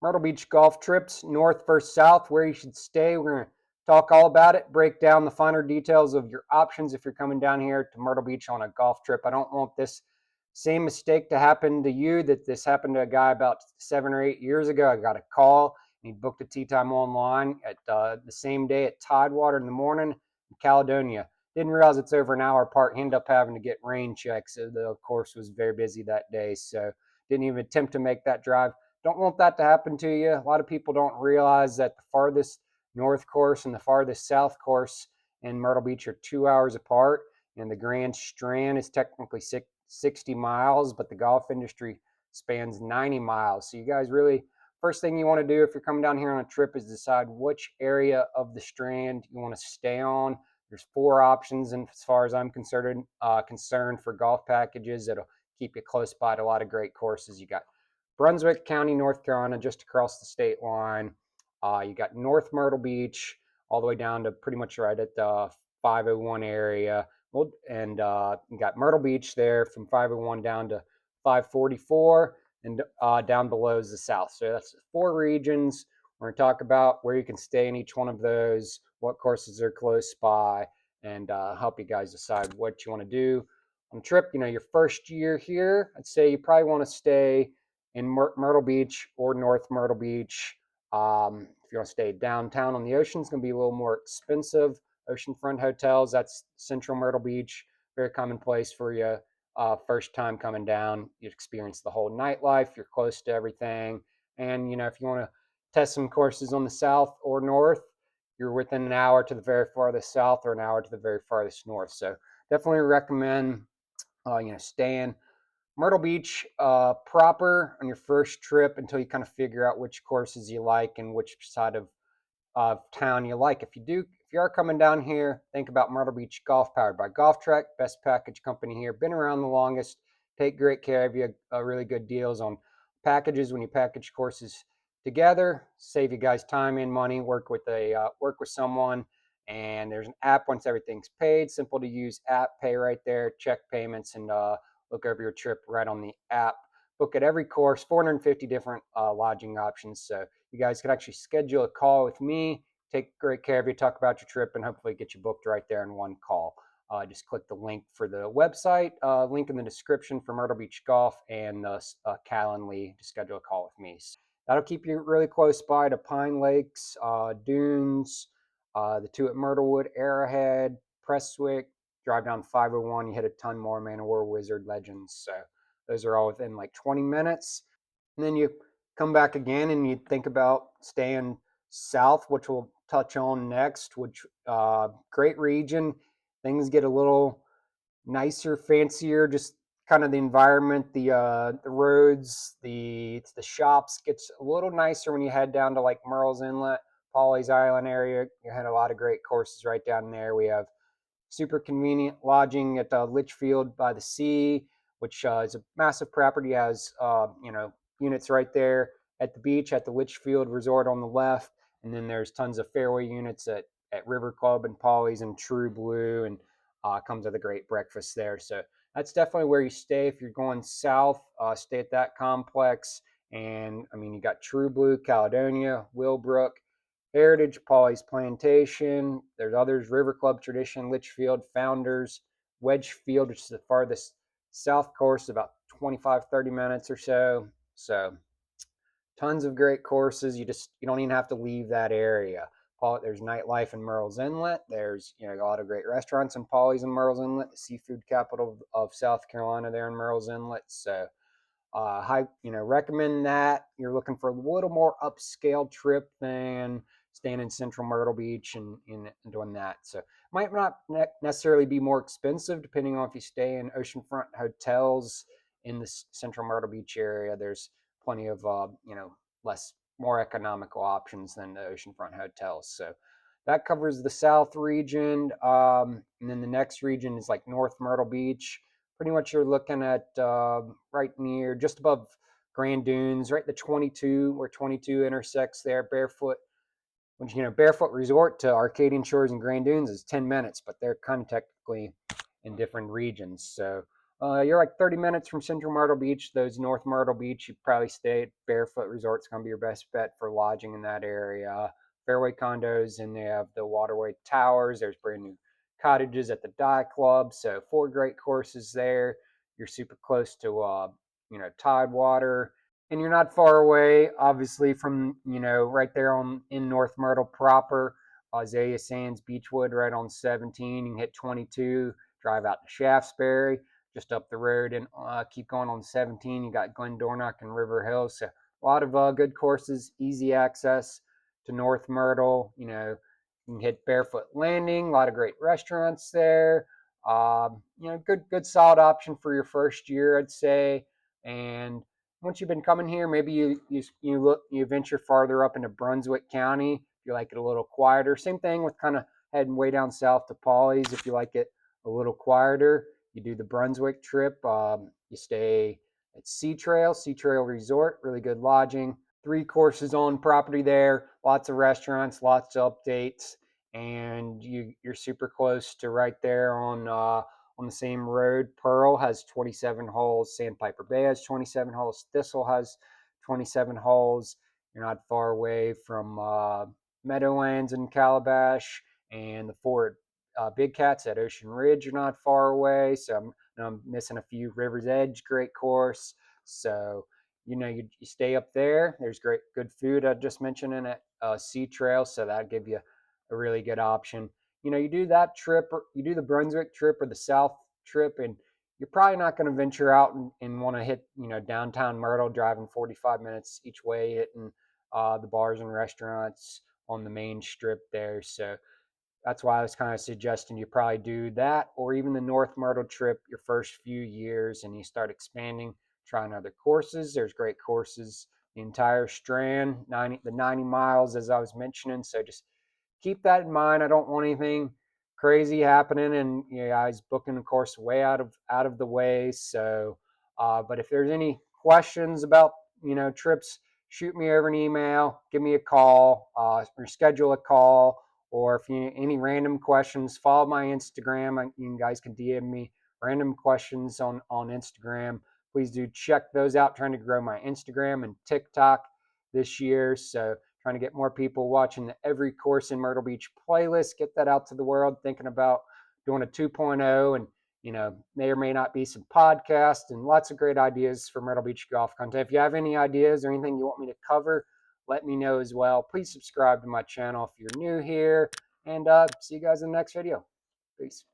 Myrtle Beach golf trips, north versus south, where you should stay. We're going to talk all about it, break down the finer details of your options if you're coming down here to Myrtle Beach on a golf trip. I don't want this same mistake to happen to you that this happened to a guy about 7 or 8 years ago. I got a call and he booked a tee time online at the same day at Tidewater in the morning in Caledonia. Didn't realize it's over an hour apart. He ended up having to get rain checks. So the course was very busy that day, so didn't even attempt to make that drive. Don't want that to happen to you. A lot of people don't realize that the farthest north course and the farthest south course in Myrtle Beach are 2 hours apart. And the Grand Strand is technically 60 miles, but the golf industry spans 90 miles. So you guys really, first thing you want to do if you're coming down here on a trip is decide which area of the Strand you want to stay on. There's 4 options, and as far as I'm concerned for golf packages that'll keep you close by to a lot of great courses. You got Brunswick County, North Carolina, just across the state line. You got North Myrtle Beach, all the way down to pretty much right at the 501 area. Well, and you got Myrtle Beach there from 501 down to 544, and down below is the south. So that's 4 regions. We're going to talk about where you can stay in each one of those, what courses are close by, and help you guys decide what you want to do on a trip. You know, your first year here, I'd say you probably want to stay in Myrtle Beach or North Myrtle Beach. If you want to stay downtown on the ocean, it's going to be a little more expensive. Oceanfront hotels, that's Central Myrtle Beach, very commonplace for you. First time coming down, you experience the whole nightlife, you're close to everything. And, you know, if you want to test some courses on the south or north, you're within an hour to the very farthest south or an hour to the very farthest north. So definitely recommend, staying Myrtle Beach proper on your first trip until you kind of figure out which courses you like and which side of town you like. If you are coming down here, think about Myrtle Beach Golf, powered by Golf Track, best package company here, been around the longest, take great care of you, really good deals on packages when you package courses together, save you guys time and money, work with someone. And there's an app once everything's paid, simple to use app, pay right there, check payments, and look over your trip right on the app. Book at every course, 450 different lodging options. So you guys can actually schedule a call with me, take great care of you, talk about your trip, and hopefully get you booked right there in one call. Just click the link for the website, link in the description for Myrtle Beach Golf, and Calendly to schedule a call with me. So that'll keep you really close by to Pine Lakes, Dunes, the 2 at Myrtlewood, Arrowhead, Prestwick. Drive down 501, you hit a ton more Man of War, Wizard, Legends. So those are all within like 20 minutes. And then you come back again and you think about staying south, which we'll touch on next, which great region. Things get a little nicer, fancier, just kind of the environment, the roads, the shops gets a little nicer when you head down to like Murrells Inlet, Pawleys Island area. You had a lot of great courses right down there. We have super convenient lodging at Litchfield by the Sea, which is a massive property, has units right there at the beach at the Litchfield Resort on the left, and then there's tons of fairway units at River Club and Pawleys and True Blue, and comes with a great breakfast there. So that's definitely where you stay if you're going south. Stay at that complex, and I mean you got True Blue, Caledonia, Willbrook, Heritage, Pawleys Plantation. There's others, River Club Tradition, Litchfield, Founders, Wedgefield, which is the farthest south course, about 25-30 minutes or so. So tons of great courses. You don't even have to leave that area. There's nightlife in Murrells Inlet. There's a lot of great restaurants in Pawleys and Murrells Inlet, the seafood capital of South Carolina there in Murrells Inlet. So recommend that. You're looking for a little more upscale trip than staying in Central Myrtle Beach and doing that. So might not necessarily be more expensive depending on if you stay in oceanfront hotels in the Central Myrtle Beach area. There's plenty of more economical options than the oceanfront hotels. So that covers the South region. And then the next region is like North Myrtle Beach. Pretty much you're looking at right near, just above Grand Dunes, right at the 22, where 22 intersects there. Barefoot Resort to Arcadian Shores and Grand Dunes is 10 minutes, but they're kind of technically in different regions. So You're like 30 minutes from Central Myrtle Beach. Those North Myrtle Beach, you probably stay at Barefoot Resort's going to be your best bet for lodging in that area. Fairway condos, and they have the Waterway Towers. There's brand new cottages at the Dye Club. So 4 great courses there. You're super close to Tidewater, and you're not far away, obviously, from right there on in North Myrtle proper. Azalea Sands Beechwood right on 17. You can hit 22, drive out to Shaftesbury, just up the road, and keep going on 17. You got Glendornock and River Hill. So a lot of good courses, easy access to North Myrtle. You can hit Barefoot Landing. A lot of great restaurants there. Good solid option for your first year, I'd say. And once you've been coming here, maybe you venture farther up into Brunswick County if you like it a little quieter. Same thing with kind of heading way down south to Pawleys if you like it a little quieter. You do the Brunswick trip. You stay at Sea Trail Resort, really good lodging. 3 courses on property there, lots of restaurants, lots of updates, and you're super close to right there on the same road. Pearl has 27 holes. Sandpiper Bay has 27 holes. Thistle has 27 holes. You're not far away from Meadowlands in Calabash, and the 4 Big Cats at Ocean Ridge are not far away. So I'm missing a few. River's Edge, great course. So you stay up there. There's good food I just mentioned in at Sea Trail, so that'd give you a really good option. You do that trip, or you do the Brunswick trip or the South trip, and you're probably not going to venture out and want to hit downtown Myrtle, driving 45 minutes each way, hitting the bars and restaurants on the main strip there. So that's why I was kind of suggesting you probably do that, or even the North Myrtle trip your first few years, and you start expanding, trying other courses. There's great courses the entire strand, the 90 miles, as I was mentioning. So just keep that in mind. I don't want anything crazy happening, and guys booking a course way out of the way. So, but if there's any questions about trips, shoot me over an email, give me a call, or schedule a call, or if you any random questions, follow my Instagram. You guys can DM me random questions on Instagram. Please do check those out. Trying to grow my Instagram and TikTok this year, so trying to get more people watching the Every Course in Myrtle Beach playlist, get that out to the world, thinking about doing a 2.0, and may or may not be some podcasts and lots of great ideas for Myrtle Beach golf content. If you have any ideas or anything you want me to cover, let me know as well. Please subscribe to my channel if you're new here, and see you guys in the next video. Peace.